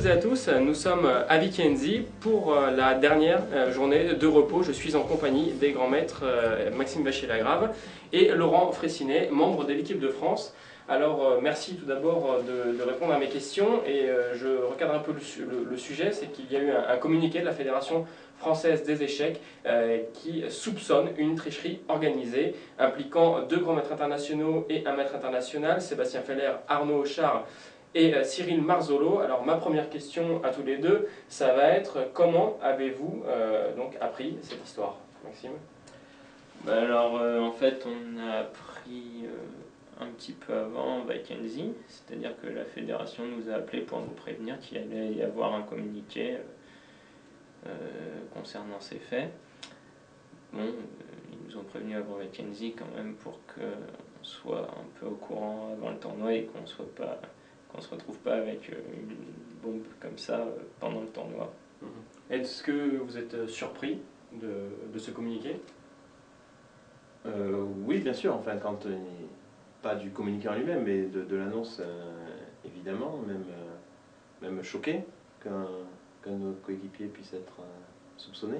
toutes et à tous, nous sommes à Vicenzi pour la dernière journée de repos. Je suis en compagnie des grands maîtres Maxime Vachier-Lagrave et Laurent Fraissinet, membre de l'équipe de France. Alors merci tout d'abord de répondre à mes questions et je recadre un peu le sujet, c'est qu'il y a eu un communiqué de la Fédération française des échecs qui soupçonne une tricherie organisée impliquant 2 grands maîtres internationaux et un maître international, Sébastien Feller, Arnaud Hochart et Cyril Marzolo. Alors ma première question à tous les deux, ça va être comment avez-vous donc appris cette histoire, Maxime? En fait on a appris un petit peu avant Vicenzi, c'est-à-dire que la fédération nous a appelé pour nous prévenir qu'il allait y avoir un communiqué concernant ces faits. Bon, ils nous ont prévenus avant Vicenzi quand même pour qu'on soit un peu au courant avant le tournoi et qu'on se retrouve pas avec une bombe comme ça pendant le tournoi. Est-ce que vous êtes surpris de ce communiqué? Oui, bien sûr, enfin, pas du communiqué en lui-même, mais de l'annonce, évidemment, même choqué qu'un de nos coéquipiers puisse être soupçonné.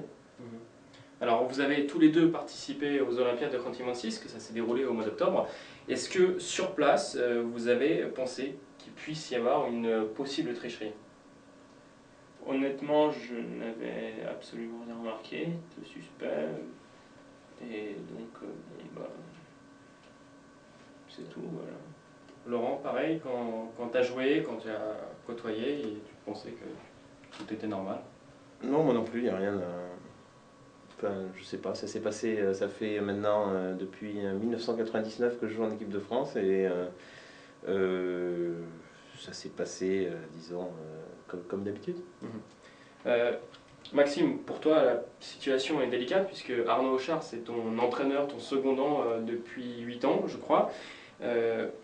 Alors vous avez tous les deux participé aux Olympiades de Khantys-Mansis, que ça s'est déroulé au mois d'octobre. Est-ce que sur place, vous avez pensé qu'il puisse y avoir une possible tricherie? Honnêtement, je n'avais absolument rien remarqué de suspect. Et donc, c'est tout, voilà. Laurent, pareil, quand tu as joué, quand tu as côtoyé, et tu pensais que tout était normal? Non, moi non plus, il n'y a rien. Enfin, je sais pas, ça s'est passé, ça fait maintenant depuis 1999 que je joue en équipe de France et ça s'est passé, disons, comme d'habitude. Maxime, pour toi, la situation est délicate puisque Arnaud Hochart, c'est ton entraîneur, ton secondant depuis 8 ans, je crois.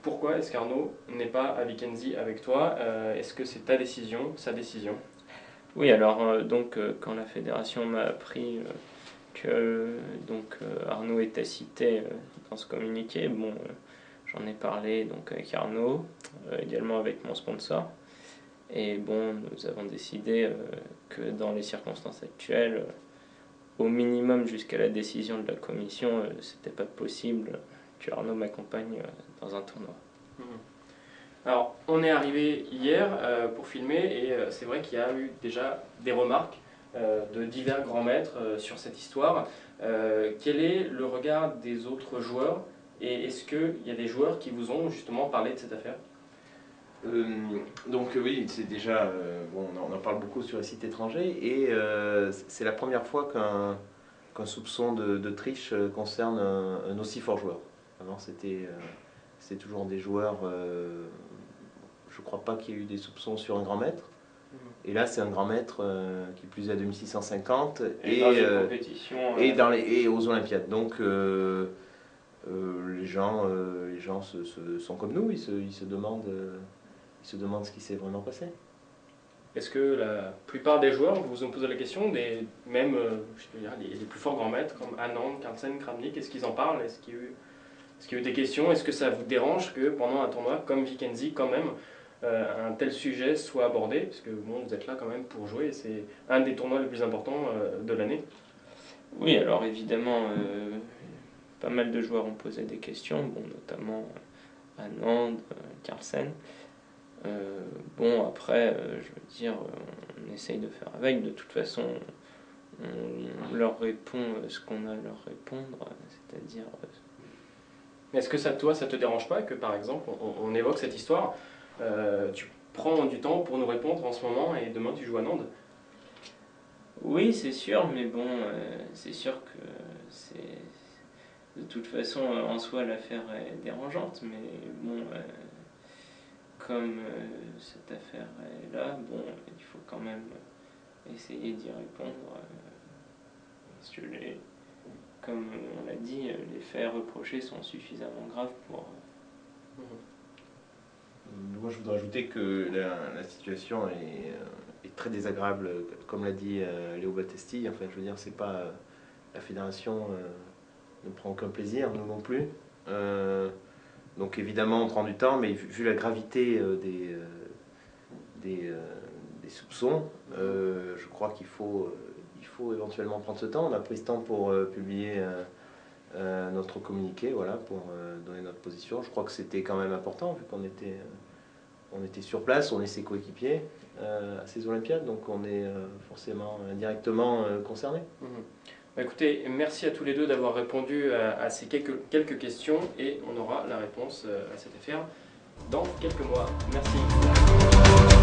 Pourquoi est-ce qu'Arnaud n'est pas à Vicenzi avec toi? Est-ce que c'est ta décision, sa décision? Oui, alors, quand la fédération m'a appris que Arnaud était cité dans ce communiqué, bon, j'en ai parlé donc, avec Arnaud, également avec mon sponsor. Et bon, nous avons décidé que dans les circonstances actuelles, au minimum jusqu'à la décision de la commission, c'était pas possible que Arnaud m'accompagne dans un tournoi. Alors, on est arrivé hier pour filmer et c'est vrai qu'il y a eu déjà des remarques de divers grands maîtres sur cette histoire. Quel est le regard des autres joueurs et est-ce qu'il y a des joueurs qui vous ont justement parlé de cette affaire? Donc oui, c'est déjà, bon, on en parle beaucoup sur les sites étrangers et c'est la première fois qu'un soupçon de triche concerne un aussi fort joueur. Avant c'était toujours des joueurs, je crois pas qu'il y ait eu des soupçons sur un grand maître. Et là c'est un grand maître qui plus est à 2650 et dans une compétition, et aux Olympiades. Donc les gens sont comme nous, ils se demandent ce qui s'est vraiment passé. Est-ce que la plupart des joueurs vous ont posé la question, même je peux dire, les plus forts grands maîtres comme Anand, Carlsen, Kramnik, est-ce qu'ils en parlent? Est-ce qu'il y a eu des questions? Est-ce que ça vous dérange que pendant un tournoi comme Vicenzi, quand même, un tel sujet soit abordé? Parce que bon, vous êtes là quand même pour jouer, c'est un des tournois les plus importants de l'année. Oui, alors évidemment, pas mal de joueurs ont posé des questions, bon, notamment Anand, Carlsen. Bon, après, je veux dire, on essaye de faire avec. De toute façon, on leur répond ce qu'on a à leur répondre, c'est-à-dire... Est-ce que toi, ça te dérange pas que, par exemple, on évoque cette histoire, tu prends du temps pour nous répondre en ce moment et demain tu joues à Nantes? Oui, c'est sûr, mais bon, c'est sûr que c'est... De toute façon, en soi, l'affaire est dérangeante, mais bon... Comme cette affaire est là, bon, il faut quand même essayer d'y répondre. Parce que comme on l'a dit, les faits reprochés sont suffisamment graves pour... Moi je voudrais ajouter que la situation est très désagréable, comme l'a dit Léo Battesti. Enfin, je veux dire, c'est pas la fédération ne prend aucun plaisir, nous non plus. Donc évidemment on prend du temps, mais vu la gravité des soupçons. Je crois qu'il faut éventuellement prendre ce temps. On a pris ce temps pour publier notre communiqué, voilà, pour donner notre position. Je crois que c'était quand même important, vu qu'on était sur place, on est ses coéquipiers à ces Olympiades, donc on est forcément indirectement concernés. Bah écoutez, merci à tous les deux d'avoir répondu à ces quelques questions et on aura la réponse à cette affaire dans quelques mois. Merci.